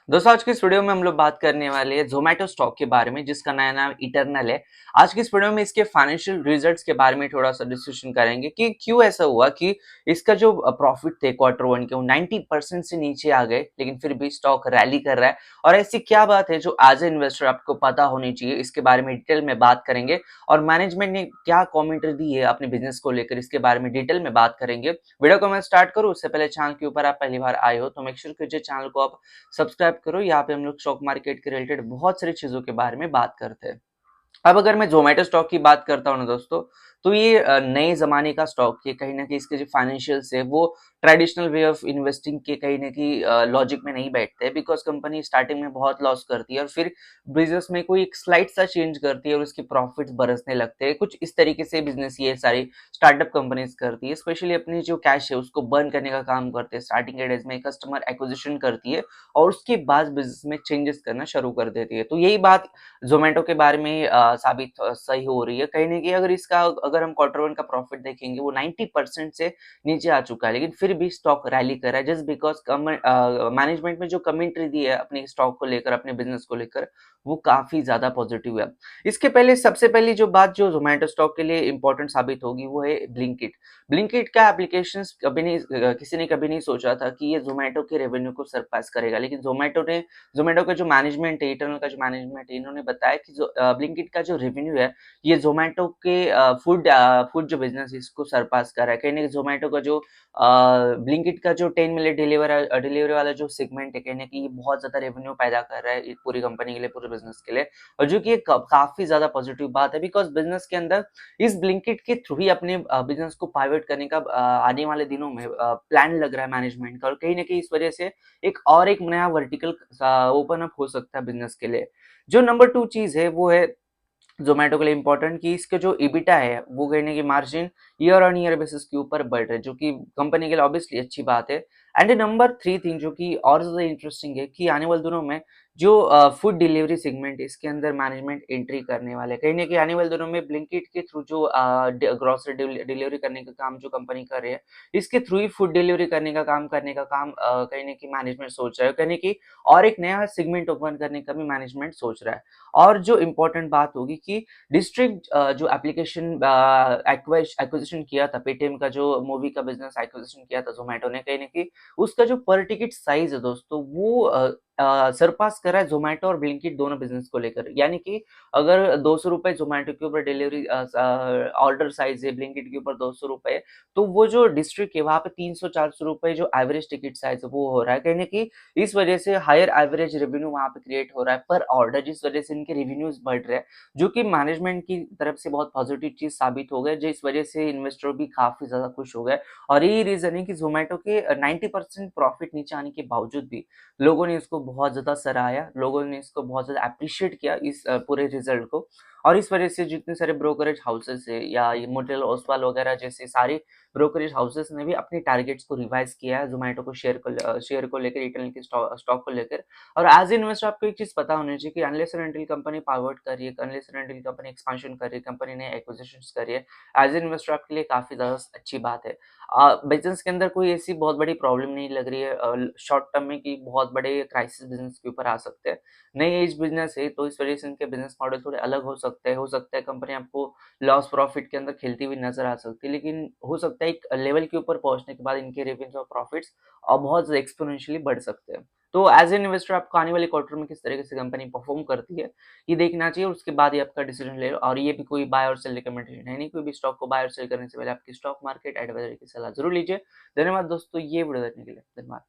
दोस्तों आज की इस वीडियो में हम लोग बात करने वाले हैं जोमेटो स्टॉक के बारे में जिसका नया नाम इटर्नल है। आज की इस वीडियो में इसके फाइनेंशियल रिजल्ट्स के बारे में थोड़ा सा डिस्कशन करेंगे कि क्यों ऐसा हुआ कि इसका जो प्रॉफिट थे क्वार्टर वन के वो 90% से नीचे आ गए, लेकिन फिर भी स्टॉक रैली कर रहा है। और ऐसी क्या बात है जो एज ए इन्वेस्टर आपको पता होनी चाहिए, इसके बारे में डिटेल में बात करेंगे। और मैनेजमेंट ने क्या कॉमेंट्री दी है अपने बिजनेस को लेकर, इसके बारे में डिटेल में बात करेंगे। वीडियो को मैं स्टार्ट करूँ उससे पहले चैनल के ऊपर आप पहली बार आए हो तो मेक श्योर कीजिए चैनल को आप सब्सक्राइब करो। यहाँ पे हम लोग स्टॉक मार्केट के रिलेटेड बहुत सारी चीजों के बारे में बात करते हैं। अब अगर मैं जोमेटो स्टॉक की बात करता हूँ ना दोस्तों, तो ये नए जमाने का स्टॉक है। कहीं ना कहीं इसके जो फाइनेंशियल्स है वो ट्रेडिशनल वे ऑफ इन्वेस्टिंग के कहीं ना कहीं लॉजिक में नहीं बैठते हैं, बिकॉज कंपनी स्टार्टिंग में बहुत लॉस करती है और फिर बिजनेस में कोई एक स्लाइड सा चेंज करती है और उसके प्रॉफिट्स बरसने लगते हैं। कुछ इस तरीके से बिजनेस ये सारी स्टार्टअप कंपनीज करती है, स्पेशली अपनी जो कैश है उसको बर्न करने का काम करते हैं। स्टार्टिंग के डेज में कस्टमर एक्विजिशन करती है और उसके बाद बिजनेस में चेंजेस करना शुरू कर देती है। तो यही बात ज़ोमैटो के बारे में साबित सही हो रही है। कहीं न कहीं अगर हम क्वार्टर वन का प्रॉफिट देखेंगे वो 90% से नीचे आ चुका है, लेकिन फिर भी स्टॉक रैली कर रहा है जस्ट बिकॉज़ मैनेजमेंट में जो कमेंट्री दी है अपने स्टॉक को लेकर, अपने बिज़नेस को लेकर, वो काफ़ी ज़्यादा पॉजिटिव है। इसके पहले सबसे पहली जो बात जो ज़ोमैटो स्टॉक के लिए इम्पोर्टेंट साबित होगी वो है ब्लिंकिट। ब्लिंकिट का एप्लीकेशंस किसी ने कभी नहीं सोचा था कि ये ज़ोमैटो के रेवेन्यू को सरपास करेगा, लेकिन ज़ोमैटो का जो मैनेजमेंट है, इटर्नल का जो मैनेजमेंट है, इन्होंने बताया कि जो ब्लिंकिट का जो रेवेन्यू है, ये ज़ोमैटो के फूड जो बिज़नेस है, इसको सरपास कर रहा है। कहीं न कहीं ज़ोमैटो का जो ब्लिंकिट का जो 10 मिनट डिलीवरी वाला जो सेगमेंट है, कहीं न कहीं ये बहुत ज़्यादा रेवेन्यू पैदा कर रहा है ये पूरी कंपनी के लिए, पूरे बिज़नेस के लिए। और जो कि एक काफ़ी ज़्यादा पॉजिटिव बात है, बिकॉज़ बिज़नेस के अंदर इस ब्लिंकिट के थ्रू ही अपने बिज़नेस को पाइवट करने का आने वाले दिनों में प्लान लग रहा है मैनेजमेंट का। और कहीं न कहीं इस वजह से एक नया वर्टिकल ओपन अप हो सकता है बिजनेस के लिए। जो नंबर 2 चीज़ है वो है ज़ोमैटो के लिए इम्पोर्टेंट कि इसके जो EBITDA है वो कहीं न कहीं margin year on year basis के ऊपर बढ़ रहा है, जो कि कंपनी के लिए ऑब्वियसली अच्छी बात है। एंड नंबर 3 थिंग जो कि और ज़्यादा इंटरेस्टिंग है कि आने वाले दिनों में जो फूड डिलीवरी सेगमेंट है इसके अंदर मैनेजमेंट एंट्री करने वाले हैं। कहीं न कहीं आने वाले दिनों में ब्लिंकिट के थ्रू जो ग्रोसरी डिलीवरी करने का काम जो कंपनी कर रही है, इसके थ्रू ही फूड डिलीवरी करने का काम कहीं न कहीं मैनेजमेंट सोच रहा है। कहीं न कहीं और एक नया सेगमेंट ओपन करने का भी मैनेजमेंट सोच रहा है। और जो इम्पोर्टेंट बात होगी कि डिस्ट्रिक्ट जो एप्लीकेशन एक्विजिशन किया था, पेटीएम का जो मूवी का बिजनेस एक्विजिशन किया था ज़ोमैटो ने, कहीं न कहीं उसका जो पर टिकट साइज़ है दोस्तों वो सरपास कर रहा है ज़ोमैटो और ब्लिंकिट दोनों बिज़नेस को लेकर। यानी कि अगर ₹200 ज़ोमैटो के ऊपर डिलीवरी ऑर्डर साइज़ है, ब्लिंकिट के ऊपर ₹200, तो वो जो डिस्ट्रिक्ट है वहाँ पे ₹300-400 जो एवरेज टिकट साइज़ है वो हो रहा है। कहीं न कहीं इस वजह से हायर एवरेज रेवेन्यू वहाँ पे क्रिएट हो रहा है पर ऑर्डर, जिस वजह से इनके रेवेन्यूज़ बढ़ रहे हैं, जो कि मैनेजमेंट की तरफ से बहुत पॉजिटिव चीज़ साबित हो गए, जिस वजह से इन्वेस्टर भी काफ़ी ज़्यादा खुश हो गए। और यही रीज़न है कि ज़ोमैटो के 90% प्रॉफिट नीचे आने के बावजूद भी लोगों ने इसको बहुत ज़्यादा सराहा, लोगों ने इसको बहुत ज़्यादा एप्रिशिएट किया इस पूरे रिज़ल्ट को। और इस वजह से जितने सारे ब्रोकरेज हाउसेस है या ये मोटिल ओसवाल वगैरह जैसे सारे ब्रोकरेज हाउसेस ने भी अपने टारगेट्स को रिवाइज़ किया है ज़ोमैटो को शेयर को लेकर, रिटेल के स्टॉक को लेकर। और एज़ ए इन्वेस्टर आपको एक चीज़ पता होनी चाहिए कि unless and until company pivot कर रही है, unless and until company expansion कर रही है, कंपनी ने एक्विजिशंस कर रही है, एज़ ए इन्वेस्टर आपके लिए काफ़ी ज़्यादा अच्छी बात है। बिज़नेस के अंदर कोई ऐसी बहुत बड़ी प्रॉब्लम नहीं लग रही है शॉर्ट टर्म में कि बहुत बड़े क्राइसिस बिज़नेस के ऊपर आ सकते हैं। नई एज बिज़नेस है तो इस वजह से इनके बिज़नेस मॉडल थोड़े अलग हो सकता है कंपनी आपको लॉस प्रॉफिट के अंदर खेलती हुई नज़र आ सकती है, लेकिन हो सकता है एक लेवल के ऊपर पहुँचने के बाद इनके रेवेन्यू और प्रॉफिट्स बहुत ज़्यादा एक्स्पोनेंशियली बढ़ सकते हैं। तो एज़ एन इन्वेस्टर आपको आने वाले क्वार्टर में किस तरीके से कंपनी परफॉर्म करती है, ये देखना चाहिए और उसके बाद ही आपका डिसीजन ले लो। और ये भी कोई बाय और सेल रिकमेंडेशन है नहीं, कोई भी स्टॉक को बाय और सेल करने से पहले आपकी स्टॉक मार्केट एडवाइजर की सलाह ज़रूर लीजिए। धन्यवाद दोस्तों, ये वीडियो देखने के लिए। धन्यवाद।